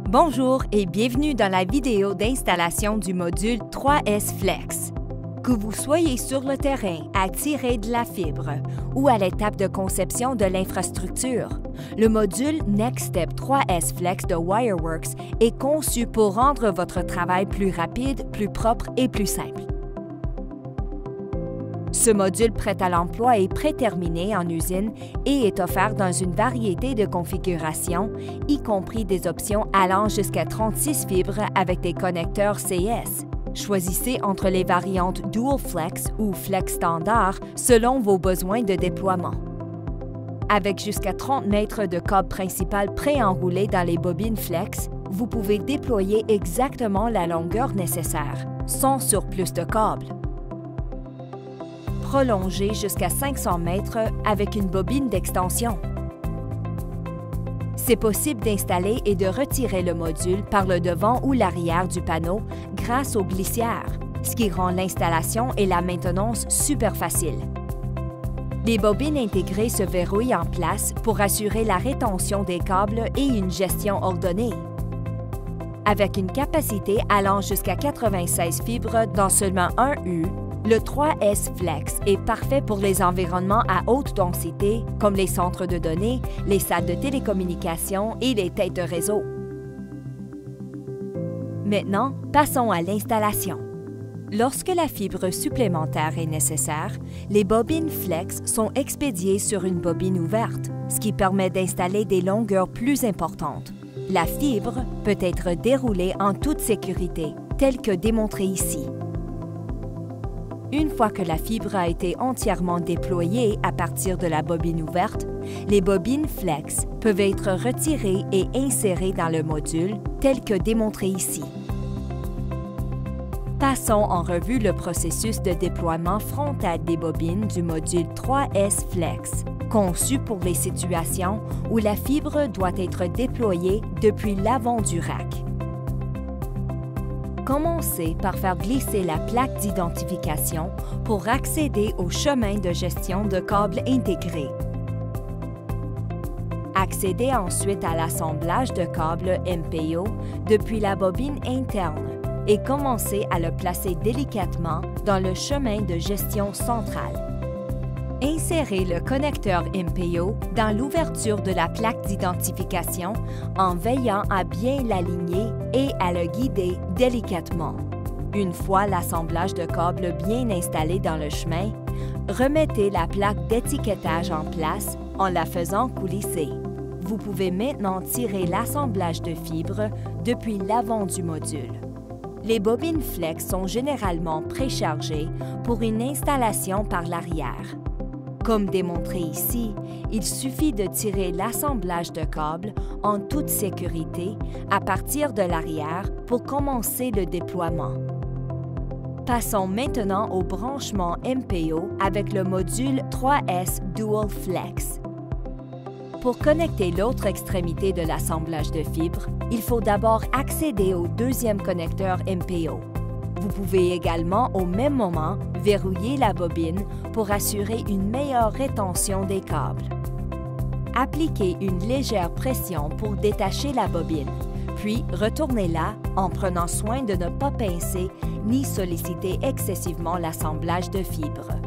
Bonjour et bienvenue dans la vidéo d'installation du module 3S Flex. Que vous soyez sur le terrain à tirer de la fibre ou à l'étape de conception de l'infrastructure, le module Next Step 3S Flex de Wireworks est conçu pour rendre votre travail plus rapide, plus propre et plus simple. Ce module prêt à l'emploi est préterminé en usine et est offert dans une variété de configurations, y compris des options allant jusqu'à 36 fibres avec des connecteurs CS. Choisissez entre les variantes Dual Flex ou Flex Standard selon vos besoins de déploiement. Avec jusqu'à 30 mètres de câble principal pré-enroulé dans les bobines Flex, vous pouvez déployer exactement la longueur nécessaire, sans surplus de câble. Prolongé jusqu'à 500 mètres avec une bobine d'extension. C'est possible d'installer et de retirer le module par le devant ou l'arrière du panneau grâce aux glissières, ce qui rend l'installation et la maintenance super faciles. Les bobines intégrées se verrouillent en place pour assurer la rétention des câbles et une gestion ordonnée. Avec une capacité allant jusqu'à 96 fibres dans seulement un U, le 3S Flex est parfait pour les environnements à haute densité, comme les centres de données, les salles de télécommunications et les têtes de réseau. Maintenant, passons à l'installation. Lorsque la fibre supplémentaire est nécessaire, les bobines Flex sont expédiées sur une bobine ouverte, ce qui permet d'installer des longueurs plus importantes. La fibre peut être déroulée en toute sécurité, telle que démontrée ici. Une fois que la fibre a été entièrement déployée à partir de la bobine ouverte, les bobines Flex peuvent être retirées et insérées dans le module, tel que démontré ici. Passons en revue le processus de déploiement frontal des bobines du module 3S Flex, conçu pour les situations où la fibre doit être déployée depuis l'avant du rack. Commencez par faire glisser la plaque d'identification pour accéder au chemin de gestion de câbles intégrés. Accédez ensuite à l'assemblage de câbles MPO depuis la bobine interne et commencez à le placer délicatement dans le chemin de gestion central. Insérez le connecteur MPO dans l'ouverture de la plaque d'identification en veillant à bien l'aligner et à le guider délicatement. Une fois l'assemblage de câbles bien installé dans le chemin, remettez la plaque d'étiquetage en place en la faisant coulisser. Vous pouvez maintenant tirer l'assemblage de fibres depuis l'avant du module. Les bobines Flex sont généralement préchargées pour une installation par l'arrière. Comme démontré ici, il suffit de tirer l'assemblage de câbles en toute sécurité à partir de l'arrière pour commencer le déploiement. Passons maintenant au branchement MPO avec le module 3S Dual Flex. Pour connecter l'autre extrémité de l'assemblage de fibres, il faut d'abord accéder au deuxième connecteur MPO. Vous pouvez également, au même moment, verrouiller la bobine pour assurer une meilleure rétention des câbles. Appliquez une légère pression pour détacher la bobine, puis retournez-la en prenant soin de ne pas pincer ni solliciter excessivement l'assemblage de fibres.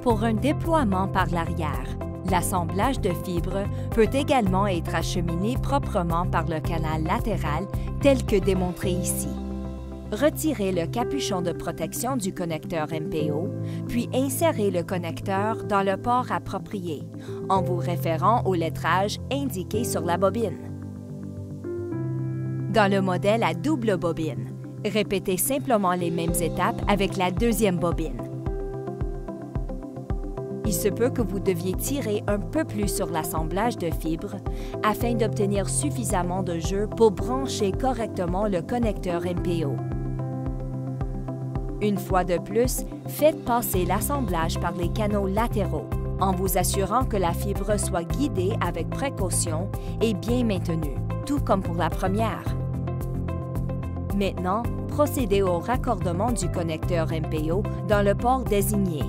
Pour un déploiement par l'arrière, l'assemblage de fibres peut également être acheminé proprement par le canal latéral tel que démontré ici. Retirez le capuchon de protection du connecteur MPO, puis insérez le connecteur dans le port approprié, en vous référant au lettrage indiqué sur la bobine. Dans le modèle à double bobine, répétez simplement les mêmes étapes avec la deuxième bobine. Il se peut que vous deviez tirer un peu plus sur l'assemblage de fibres afin d'obtenir suffisamment de jeu pour brancher correctement le connecteur MPO. Une fois de plus, faites passer l'assemblage par les canaux latéraux, en vous assurant que la fibre soit guidée avec précaution et bien maintenue, tout comme pour la première. Maintenant, procédez au raccordement du connecteur MPO dans le port désigné.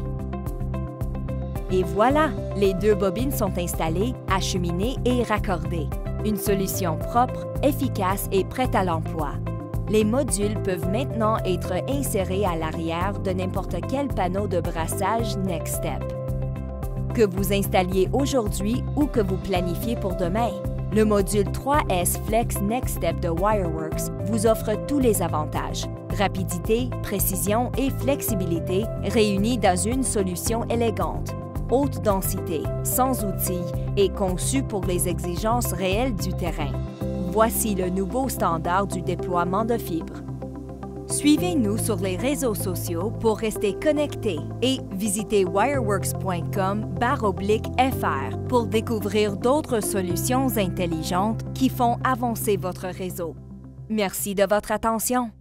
Et voilà, les deux bobines sont installées, acheminées et raccordées. Une solution propre, efficace et prête à l'emploi. Les modules peuvent maintenant être insérés à l'arrière de n'importe quel panneau de brassage NextStep. Que vous installiez aujourd'hui ou que vous planifiez pour demain, le module 3S Flex NextStep de Wireworks vous offre tous les avantages. Rapidité, précision et flexibilité réunis dans une solution élégante. Haute densité, sans outils et conçu pour les exigences réelles du terrain. Voici le nouveau standard du déploiement de fibres. Suivez-nous sur les réseaux sociaux pour rester connectés et visitez wireworks.com/fr pour découvrir d'autres solutions intelligentes qui font avancer votre réseau. Merci de votre attention.